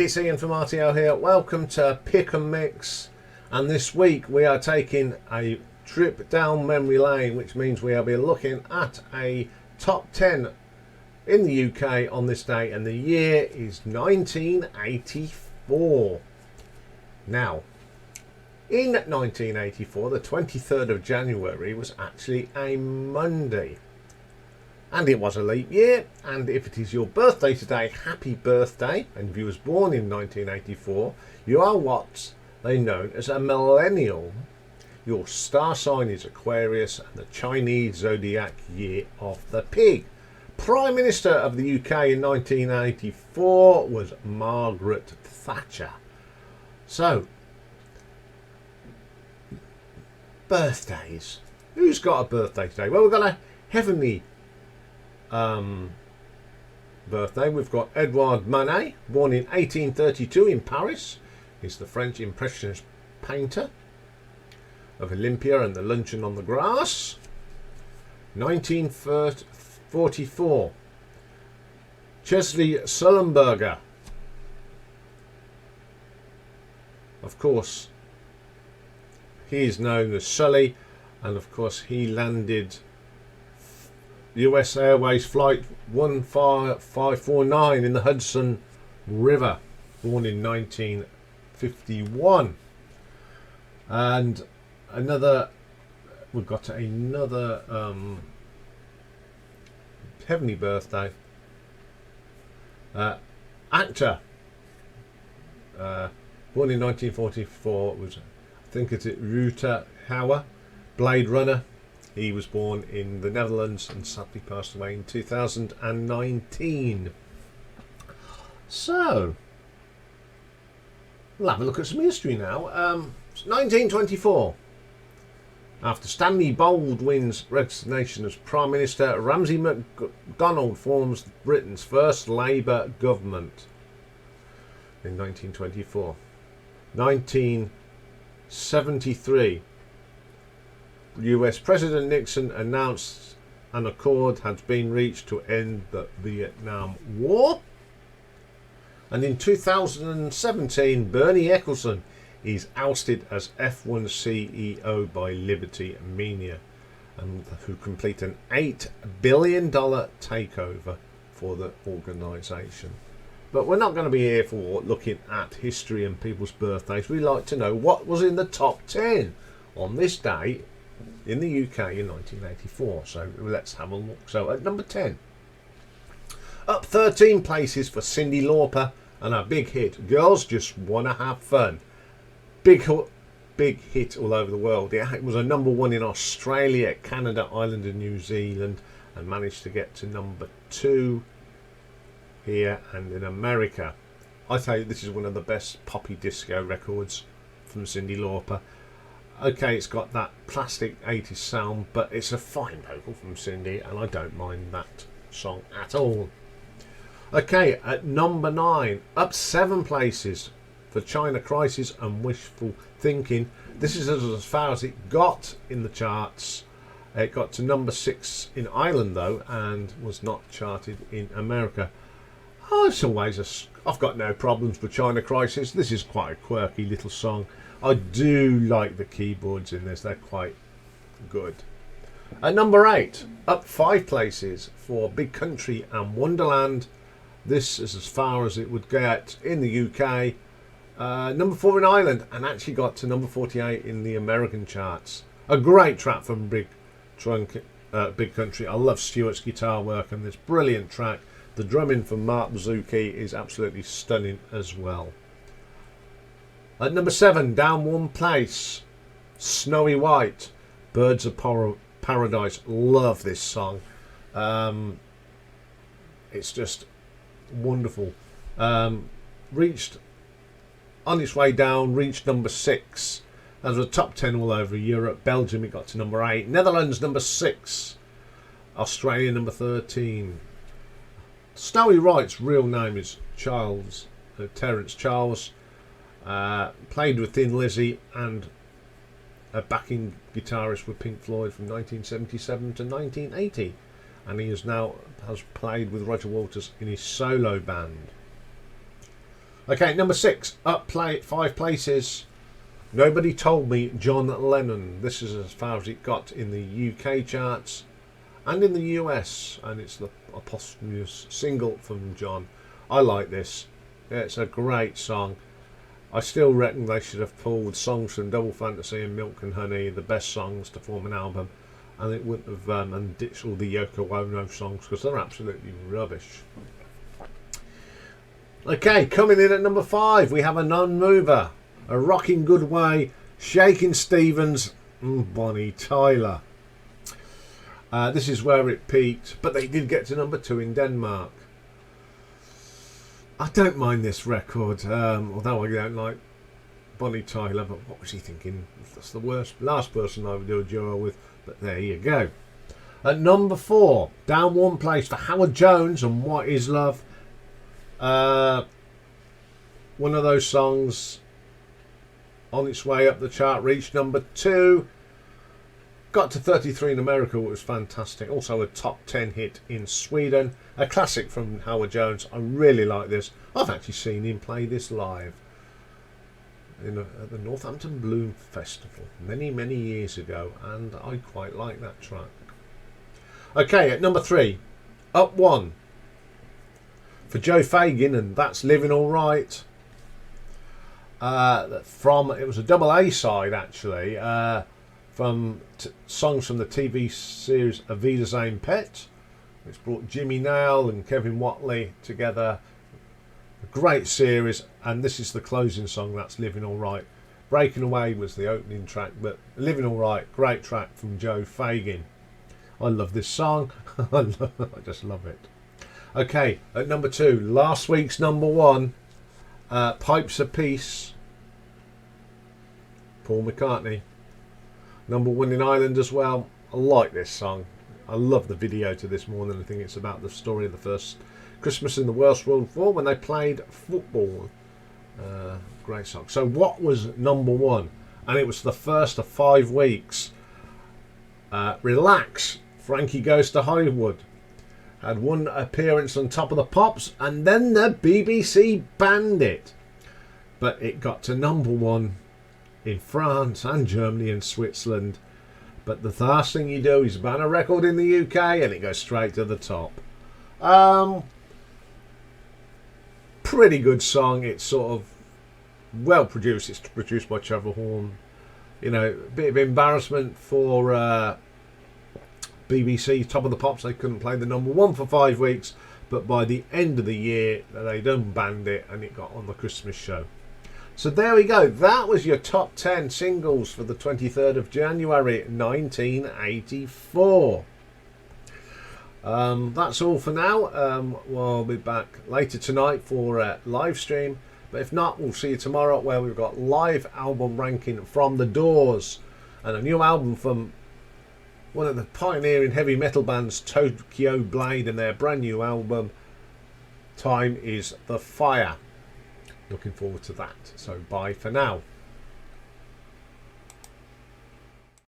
it's Ian from RTO here. Welcome to Pick and Mix, and this week we are taking a trip down memory lane, which means we'll be looking at a top 10 in the UK on this day, and the year is 1984. Now, in 1984, the 23rd of January was actually a Monday. And it was a leap year, and if it is your birthday today, happy birthday. And if you was born in 1984, you are what they know as a millennial. Your star sign is Aquarius, and the Chinese zodiac year of the pig. Prime Minister of the UK in 1984 was Margaret Thatcher. So, birthdays. Who's got a birthday today? Well, we've got a heavenly birthday. We've got Edouard Manet, born in 1832 in Paris. He's the French Impressionist painter of Olympia and the Luncheon on the Grass. 1944, Chesley Sullenberger. Of course, he is known as Sully, and of course he landed US Airways Flight 15549 in the Hudson River, born in 1951. And we've got another heavenly birthday. Actor, born in 1944, was, I think it's Rutger Hauer, Blade Runner. He was born in the Netherlands and sadly passed away in 2019. So, we'll have a look at some history now. 1924. After Stanley Baldwin's resignation as Prime Minister, Ramsay MacDonald forms Britain's first Labour government in 1924. 1973. US President Nixon announced an accord had been reached to end the Vietnam War. And in 2017, Bernie Ecclestone is ousted as F1 CEO by Liberty Media, and who complete an $8 billion takeover for the organisation. But we're not going to be here for looking at history and people's birthdays. We like to know what was in the top 10 on this day in the UK in 1984. So let's have a look. So at number 10, up 13 places for Cyndi Lauper and her big hit, Girls Just Wanna Have Fun. Big hit all over the world. It was a number 1 in Australia, Canada, Ireland and New Zealand, and managed to get to number 2 here and in America. I tell you, this is one of the best poppy disco records from Cyndi Lauper. Okay, it's got that plastic 80s sound, but it's a fine vocal from Cyndi, and I don't mind that song at all. Okay, at number 9, up 7 places for China Crisis and Wishful Thinking. This is as far as it got in the charts. It got to number 6 in Ireland, though, and was not charted in America. I've got no problems with China Crisis. This is quite a quirky little song. I do like the keyboards in this, they're quite good. At number 8, up 5 places for Big Country and Wonderland. This is as far as it would get in the UK. Number 4 in Ireland, and actually got to number 48 in the American charts. A great track from Big Country. I love Stewart's guitar work on this brilliant track. The drumming from Mark Buzuki is absolutely stunning as well. At number 7, down 1 place, Snowy White, Birds of Paradise. Love this song. It's just wonderful. Reached on its way down, reached number 6. That was a top 10 all over Europe. Belgium, it got to number 8. Netherlands, number 6. Australia, number 13. Snowy White's real name is Terence Charles. Played with Thin Lizzy and a backing guitarist with Pink Floyd from 1977 to 1980, and he has played with Roger Waters in his solo band. Okay, number 6, up 5 places. Nobody Told Me, John Lennon. This is as far as it got in the UK charts and in the US, and it's a posthumous single from John. I like this. Yeah, it's a great song. I still reckon they should have pulled songs from Double Fantasy and Milk and Honey, the best songs, to form an album, and it wouldn't have and ditched all the Yoko Ono songs because they're absolutely rubbish. Okay, coming in at number 5, we have a non-mover, a rocking good way, Shaking Stevens, Bonnie Tyler. This is where it peaked, but they did get to number 2 in Denmark. I don't mind this record, although I don't like Bonnie Tyler, but what was he thinking? That's the last person I would do a duo with, but there you go. At number 4, down 1 place for Howard Jones and What Is Love. One of those songs on its way up the chart, reached number 2. Got to 33 in America, which was fantastic. Also a top 10 hit in Sweden. A classic from Howard Jones. I really like this. I've actually seen him play this live at the Northampton Bloom Festival many years ago, and I quite like that track. Okay, at number 3, up 1 for Joe Fagin, and That's Living All Right. It was a double A side actually. From songs from the TV series A Vida Zane Pet, which brought Jimmy Nail and Kevin Watley together. A great series, and this is the closing song, That's Living All Right. Breaking Away was the opening track, but Living All Right, great track from Joe Fagin. I love this song. I just love it. Okay, at number 2, last week's number 1, Pipes of Peace, Paul McCartney. Number 1 in Ireland as well. I like this song. I love the video to this more than anything. It's about the story of the first Christmas in the World War when they played football. Great song. So what was number 1? And it was the first of 5 weeks. Relax, Frankie Goes to Hollywood. Had 1 appearance on Top of the Pops, and then the BBC banned it. But it got to number 1 in France and Germany and Switzerland. But the last thing you do is ban a record in the UK and it goes straight to the top. Pretty good song. It's sort of well produced. It's produced by Trevor Horn. You know, a bit of embarrassment for BBC. Top of the Pops, they couldn't play the number 1 for 5 weeks, but by the end of the year they done banned it and it got on the Christmas show. So there we go. That was your top 10 singles for the 23rd of January 1984. That's all for now. We'll be back later tonight for a live stream. But if not, we'll see you tomorrow where we've got live album ranking from The Doors and a new album from one of the pioneering heavy metal bands, Tokyo Blade, and their brand new album, Time Is the Fire. Looking forward to that. So bye for now.